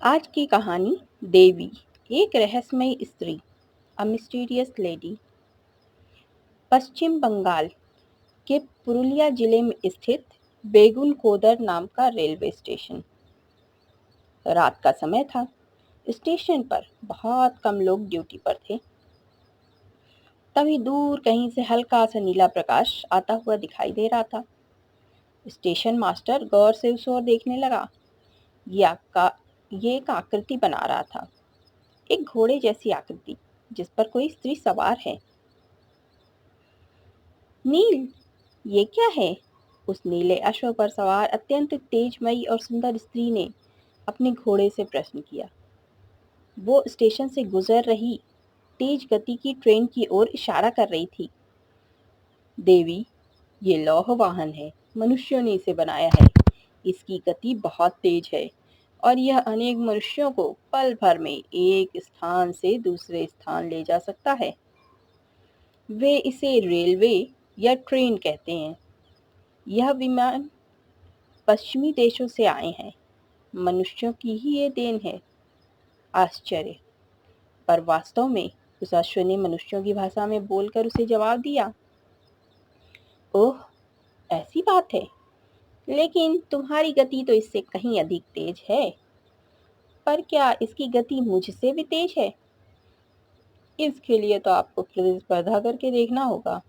आज की कहानी देवी, एक रहस्यमयी स्त्री, अ मिस्टीरियस लेडी। पश्चिम बंगाल के पुरुलिया जिले में स्थित बेगुन कोदर नाम का रेलवे स्टेशन। रात का समय था। स्टेशन पर बहुत कम लोग ड्यूटी पर थे। तभी दूर कहीं से हल्का सा नीला प्रकाश आता हुआ दिखाई दे रहा था। स्टेशन मास्टर गौर से उस ओर देखने लगा। ये एक आकृति बना रहा था, एक घोड़े जैसी आकृति जिस पर कोई स्त्री सवार है। नील, ये क्या है? उस नीले अश्व पर सवार अत्यंत तेजमयी और सुंदर स्त्री ने अपने घोड़े से प्रश्न किया। वो स्टेशन से गुजर रही तेज गति की ट्रेन की ओर इशारा कर रही थी। देवी, ये लौह वाहन है, मनुष्यों ने इसे बनाया है। इसकी गति बहुत तेज है और यह अनेक मनुष्यों को पल भर में एक स्थान से दूसरे स्थान ले जा सकता है। वे इसे रेलवे या ट्रेन कहते हैं। यह विमान पश्चिमी देशों से आए हैं। मनुष्यों की ही ये देन है। आश्चर्य! पर वास्तव में उस अश्व ने मनुष्यों की भाषा में बोलकर उसे जवाब दिया। ओह, ऐसी बात है, लेकिन तुम्हारी गति तो इससे कहीं अधिक तेज है। पर क्या इसकी गति मुझसे भी तेज है? इसके लिए तो आपको प्रतिस्पर्धा करके देखना होगा।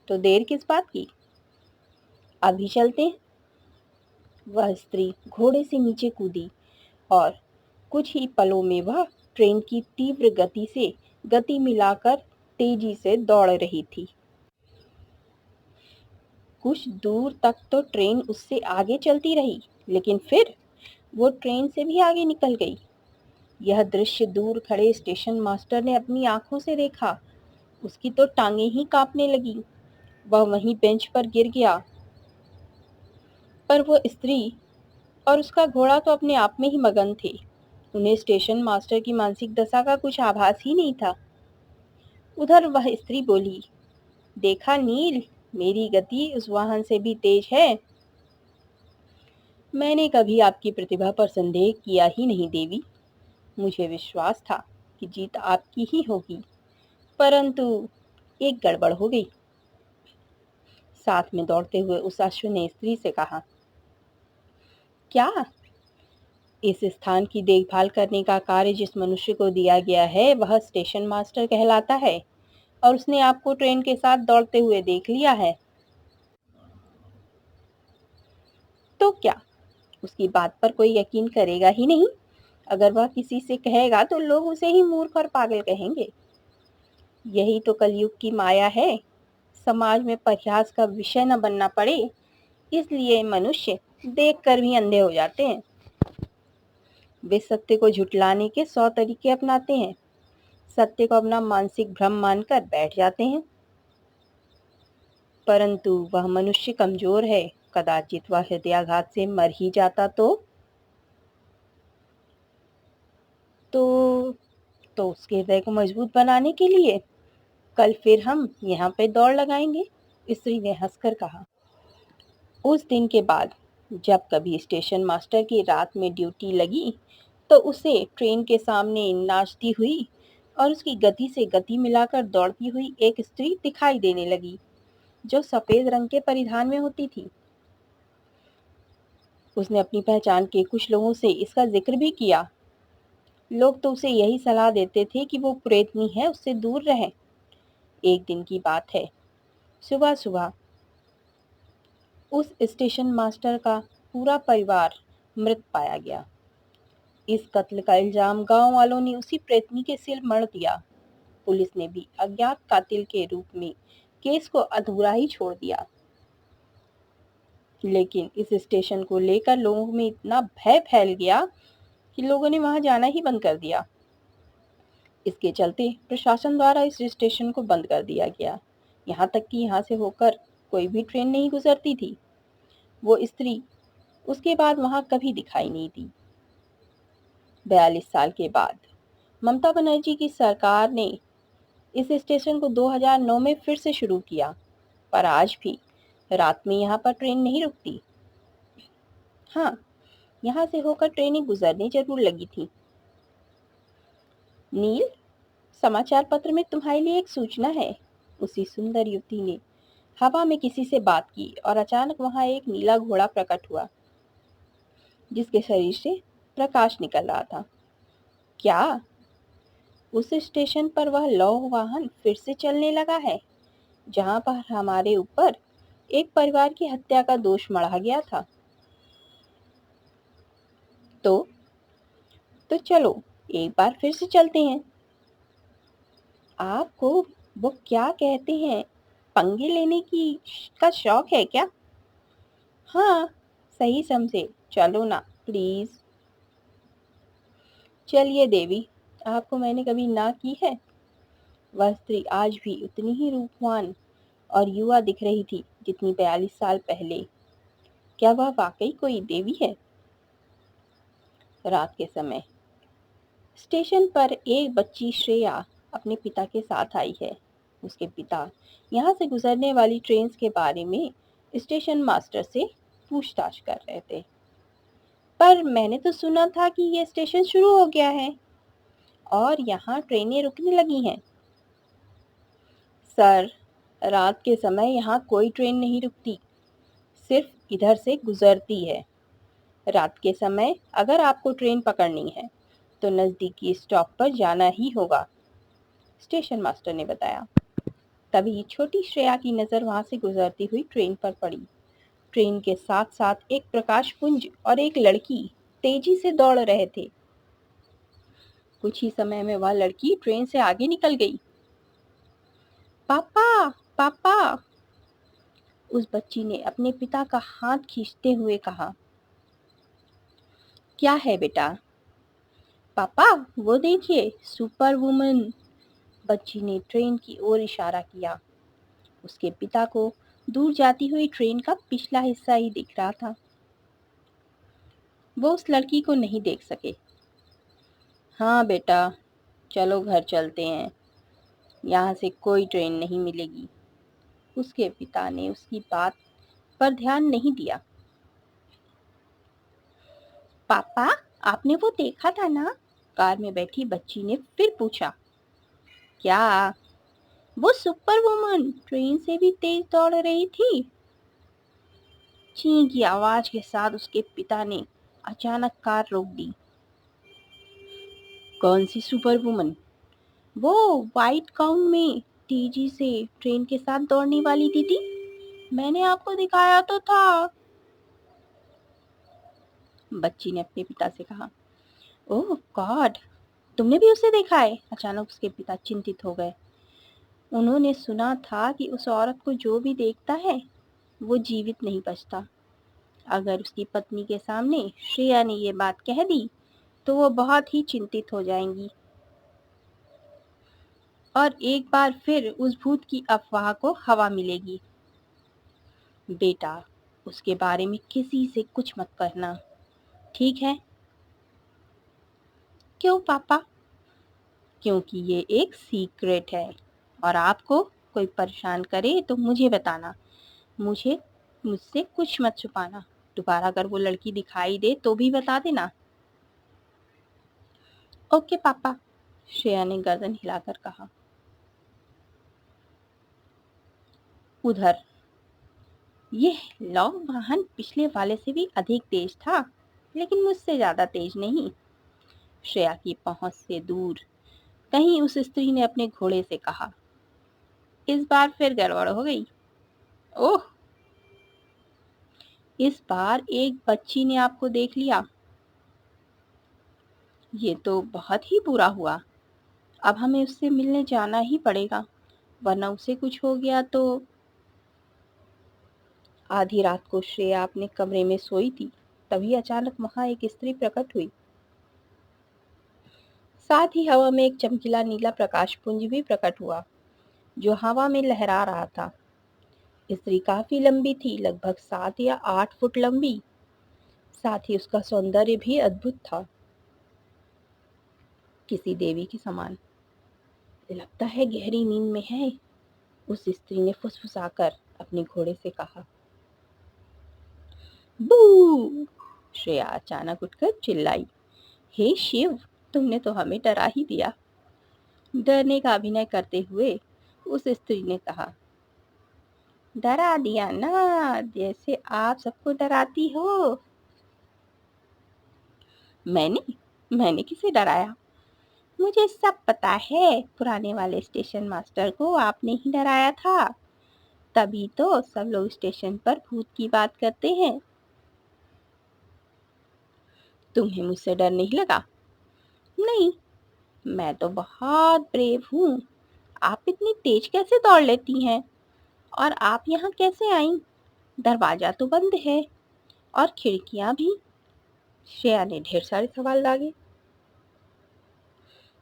तो देर किस बात की? अभी चलते हैं। वह स्त्री घोड़े से नीचे कूदी और कुछ ही पलों में वह ट्रेन की तीव्र गति से गति मिलाकर तेजी से दौड़ रही थी। कुछ दूर तक तो ट्रेन उससे आगे चलती रही, लेकिन फिर वो ट्रेन से भी आगे निकल गई। यह दृश्य दूर खड़े स्टेशन मास्टर ने अपनी आंखों से देखा। उसकी तो टांगें ही कांपने लगी। वह वहीं बेंच पर गिर गया। पर वो स्त्री और उसका घोड़ा तो अपने आप में ही मगन थे। उन्हें स्टेशन मास्टर की मानसिक दशा का कुछ आभास ही नहीं था। उधर वह स्त्री बोली, देखा नील, मेरी गति उस वाहन से भी तेज है। मैंने कभी आपकी प्रतिभा पर संदेह किया ही नहीं देवी। मुझे विश्वास था कि जीत आपकी ही होगी, परंतु एक गड़बड़ हो गई। साथ में दौड़ते हुए उस अश्व ने स्त्री से कहा, क्या? इस स्थान की देखभाल करने का कार्य जिस मनुष्य को दिया गया है वह स्टेशन मास्टर कहलाता है, और उसने आपको ट्रेन के साथ दौड़ते हुए देख लिया है। तो क्या उसकी बात पर कोई यकीन करेगा ही नहीं? अगर वह किसी से कहेगा तो लोग उसे ही मूर्ख और पागल कहेंगे। यही तो कलयुग की माया है। समाज में परिहास का विषय न बनना पड़े, इसलिए मनुष्य देखकर भी अंधे हो जाते हैं। वे सत्य को झुठलाने के 100 तरीके अपनाते हैं। सत्य को अपना मानसिक भ्रम मानकर बैठ जाते हैं। परंतु वह मनुष्य कमजोर है। कदाचित वह हृदयाघात से मर ही जाता तो उसके हृदय को मजबूत बनाने के लिए कल फिर हम यहाँ पे दौड़ लगाएंगे, स्त्री ने हंसकर कहा। उस दिन के बाद जब कभी स्टेशन मास्टर की रात में ड्यूटी लगी तो उसे ट्रेन के सामने नाचती हुई और उसकी गति से गति मिलाकर दौड़ती हुई एक स्त्री दिखाई देने लगी, जो सफेद रंग के परिधान में होती थी। उसने अपनी पहचान के कुछ लोगों से इसका जिक्र भी किया। लोग तो उसे यही सलाह देते थे कि वो प्रेतनी है, उससे दूर रहे। एक दिन की बात है, सुबह सुबह उस स्टेशन मास्टर का पूरा परिवार मृत पाया गया। इस कत्ल का इल्जाम गांव वालों ने उसी प्रेतनी के सिर मढ़ दिया। पुलिस ने भी अज्ञात कातिल के रूप में केस को अधूरा ही छोड़ दिया। लेकिन इस स्टेशन को लेकर लोगों में इतना भय फैल गया कि लोगों ने वहां जाना ही बंद कर दिया। इसके चलते प्रशासन द्वारा इस स्टेशन को बंद कर दिया गया। यहाँ तक कि यहाँ से होकर कोई भी ट्रेन नहीं गुजरती थी। वो स्त्री उसके बाद वहां कभी दिखाई नहीं दी। 42 साल के बाद ममता बनर्जी की सरकार ने इस स्टेशन को 2009 में फिर से शुरू किया, पर आज भी रात में यहाँ पर ट्रेन नहीं रुकती। हाँ, यहाँ से होकर ट्रेनें गुजरने जरूर लगी थी, नील, समाचार पत्र में तुम्हारे लिए एक सूचना है। उसी सुंदर युवती ने हवा में किसी से बात की और अचानक वहां एक नीला घोड़ा प्रकट हुआ जिसके शरीर से प्रकाश निकल रहा था। क्या उस स्टेशन पर वह लौह वाहन फिर से चलने लगा है जहां पर हमारे ऊपर एक परिवार की हत्या का दोष मढ़ा गया था? तो चलो एक बार फिर से चलते हैं। आपको वो क्या कहते हैं, पंगे लेने की का शौक है क्या? हाँ, सही समझे। चलो ना प्लीज। चलिए देवी, आपको मैंने कभी ना की है? वह स्त्री आज भी उतनी ही रूपवान और युवा दिख रही थी जितनी 42 साल पहले। क्या वह वाकई कोई देवी है? रात के समय स्टेशन पर एक बच्ची श्रेया अपने पिता के साथ आई है। उसके पिता यहाँ से गुजरने वाली ट्रेन के बारे में स्टेशन मास्टर से पूछताछ कर रहे थे। पर मैंने तो सुना था कि ये स्टेशन शुरू हो गया है और यहाँ ट्रेनें रुकने लगी हैं। सर, रात के समय यहाँ कोई ट्रेन नहीं रुकती, सिर्फ इधर से गुजरती है। रात के समय अगर आपको ट्रेन पकड़नी है तो नज़दीकी स्टॉप पर जाना ही होगा, स्टेशन मास्टर ने बताया। तभी छोटी श्रेया की नज़र वहां से गुजरती हुई ट्रेन पर पड़ी। ट्रेन के साथ साथ एक प्रकाश पुंज और एक लड़की तेजी से दौड़ रहे थे। कुछ ही समय में वह लड़की ट्रेन से आगे निकल गई। पापा, पापा, उस बच्ची ने अपने पिता का हाथ खींचते हुए कहा। क्या है बेटा? पापा, वो देखिए, सुपर वुमन। बच्ची ने ट्रेन की ओर इशारा किया। उसके पिता को दूर जाती हुई ट्रेन का पिछला हिस्सा ही दिख रहा था। वो उस लड़की को नहीं देख सके। हाँ बेटा, चलो घर चलते हैं, यहाँ से कोई ट्रेन नहीं मिलेगी। उसके पिता ने उसकी बात पर ध्यान नहीं दिया। पापा, आपने वो देखा था ना? कार में बैठी बच्ची ने फिर पूछा। क्या? वो सुपर वुमन ट्रेन से भी तेज दौड़ रही थी। ची की आवाज के साथ उसके पिता ने अचानक कार रोक दी। कौन सी सुपर वुमन? वो व्हाइट गाउन में तेजी से ट्रेन के साथ दौड़ने वाली दीदी, मैंने आपको दिखाया तो था, बच्ची ने अपने पिता से कहा। ओह गॉड, तुमने भी उसे देखा है? अचानक उसके पिता चिंतित हो गए। उन्होंने सुना था कि उस औरत को जो भी देखता है वो जीवित नहीं बचता। अगर उसकी पत्नी के सामने श्रेया ने ये बात कह दी तो वो बहुत ही चिंतित हो जाएंगी और एक बार फिर उस भूत की अफवाह को हवा मिलेगी। बेटा, उसके बारे में किसी से कुछ मत कहना, ठीक है? क्यों पापा? क्योंकि ये एक सीक्रेट है और आपको कोई परेशान करे तो मुझे बताना। मुझे मुझसे कुछ मत छुपाना। दोबारा अगर वो लड़की दिखाई दे तो भी बता देना। ओके पापा, श्रेया ने गर्दन हिलाकर कहा। उधर यह लौह वाहन पिछले वाले से भी अधिक तेज था, लेकिन मुझसे ज्यादा तेज नहीं। श्रेया की पहुंच से दूर कहीं उस स्त्री ने अपने घोड़े से कहा। इस बार फिर गड़बड़ हो गई। ओह, इस बार एक बच्ची ने आपको देख लिया। ये तो बहुत ही बुरा हुआ। अब हमें उससे मिलने जाना ही पड़ेगा, वरना उसे कुछ हो गया तो। आधी रात को श्रेया अपने कमरे में सोई थी, तभी अचानक वहां एक स्त्री प्रकट हुई। साथ ही हवा में एक चमकीला नीला प्रकाश पुंज भी प्रकट हुआ जो हवा में लहरा रहा था। स्त्री काफी लंबी थी, लगभग 7 या 8 फुट लंबी। साथ ही उसका सौंदर्य भी अद्भुत था, किसी देवी के समान। लगता है गहरी नींद में है, उस स्त्री ने फुसफुसाकर अपने घोड़े से कहा। बू! श्रेया अचानक उठकर चिल्लाई। हे शिव, तुमने तो हमें डरा ही दिया। डरने का अभिनय करते हुए उस स्त्री ने कहा, डरा दिया ना, जैसे आप सबको डराती हो। मैंने मैंने किसे डराया? मुझे सब पता है, पुराने वाले स्टेशन मास्टर को आपने ही डराया था। तभी तो सब लोग स्टेशन पर भूत की बात करते हैं। तुम्हें मुझसे डर नहीं लगा? नहीं, मैं तो बहुत ब्रेव हूँ। आप इतनी तेज कैसे दौड़ लेती हैं? और आप यहाँ कैसे आईं? दरवाजा तो बंद है और खिड़कियाँ भी। श्रेया ने ढेर सारे सवाल दागे।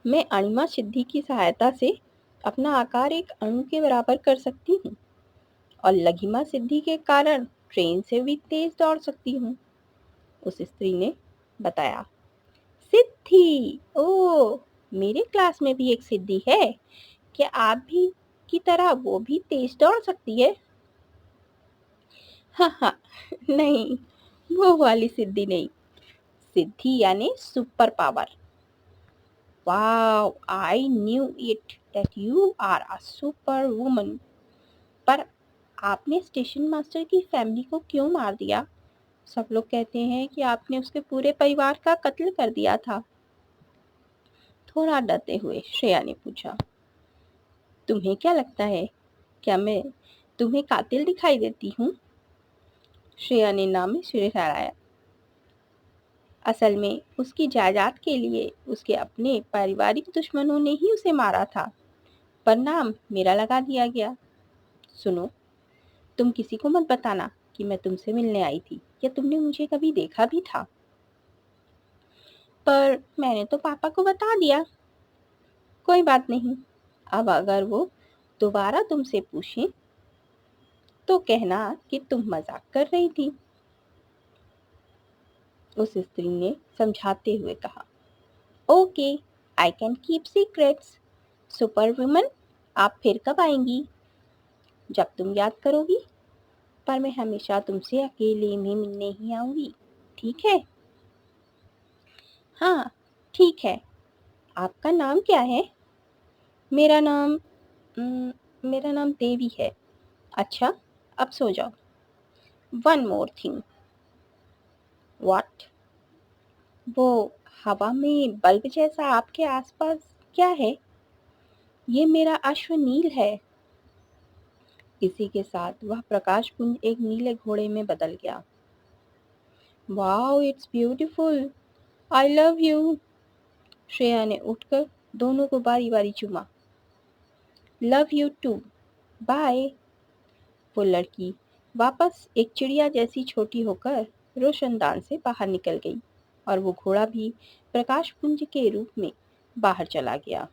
मैं अणिमा सिद्धि की सहायता से अपना आकार एक अणु के बराबर कर सकती हूँ और लघिमा सिद्धि के कारण ट्रेन से भी तेज दौड़ सकती हूँ, उस स्त्री ने बताया। सिद्धि! ओ, मेरे क्लास में भी एक सिद्धि है। क्या आप भी की तरह वो भी तेज दौड़ सकती है? हाँ हाँ, नहीं, वो वाली सिद्धि नहीं। सिद्धि यानी super power. Wow, I knew it that you are a super woman. पर आपने स्टेशन मास्टर की फैमिली को क्यों मार दिया? सब लोग कहते हैं कि आपने उसके पूरे परिवार का कत्ल कर दिया था। थोड़ा डरते हुए श्रेया ने पूछा, तुम्हें क्या लगता है, क्या मैं तुम्हें कातिल दिखाई देती हूँ? श्रेया ने नाम में सिर हिलाया। असल में उसकी जायदाद के लिए उसके अपने पारिवारिक दुश्मनों ने ही उसे मारा था, पर नाम मेरा लगा दिया गया। सुनो, तुम किसी को मत बताना कि मैं तुमसे मिलने आई थी या तुमने मुझे कभी देखा भी था। पर मैंने तो पापा को बता दिया। कोई बात नहीं, अब अगर वो दोबारा तुमसे पूछें तो कहना कि तुम मजाक कर रही थी, उस स्त्री ने समझाते हुए कहा। Okay, I can keep secrets. Super woman, आप फिर कब आएंगी? जब तुम याद करोगी, पर मैं हमेशा तुमसे अकेले में मिलने ही आऊंगी, ठीक है? हाँ, ठीक है। आपका नाम क्या है? मेरा नाम उम, मेरा नाम देवी है। अच्छा, अब सो जाओ। One more thing. व्हाट? वो हवा में बल्ब जैसा आपके आसपास क्या है? ये मेरा अश्वनील है। इसी के साथ वह प्रकाश पुंज एक नीले घोड़े में बदल गया। Wow, it's beautiful. I love you. Shreya ने उठकर दोनों को बारी बारी चूमा। Love you too. बाय। वो लड़की वापस एक चिड़िया जैसी छोटी होकर रोशनदान से बाहर निकल गई और वो घोड़ा भी प्रकाश पुंज के रूप में बाहर चला गया।